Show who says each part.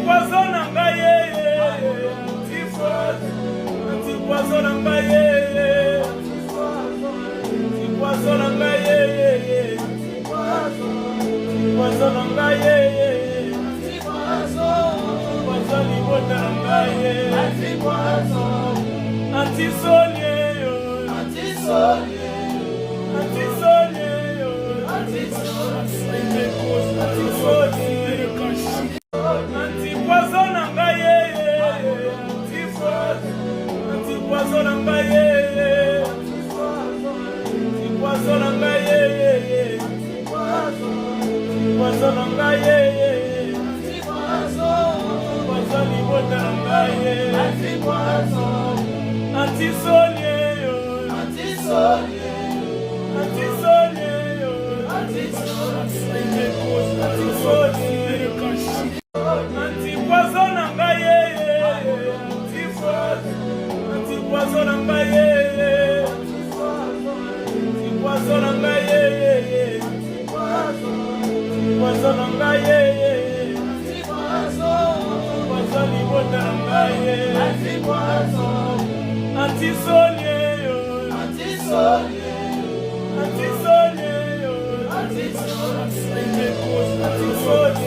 Speaker 1: poison ngaye, anti-poison ngaye, anti-poison ngaye, anti-poison ngaye, anti-poison libota ngaye, anti-poison, anti-solie, anti-solie, anti-solie, anti-solie. Anti-poison ngaye, anti-poison ngaye, anti-poison ngaye, anti-poison ngaye, anti-poison libota ngaye, anti-poison, anti-solie, anti-solie, anti-solie, anti-solie. Anti-poison ngaye, anti-poison ngaye, anti-poison ngaye, anti-poison ngaye, anti-poison libota ngaye, anti-poison, anti-solie, anti-solie, anti-solie, anti-solie.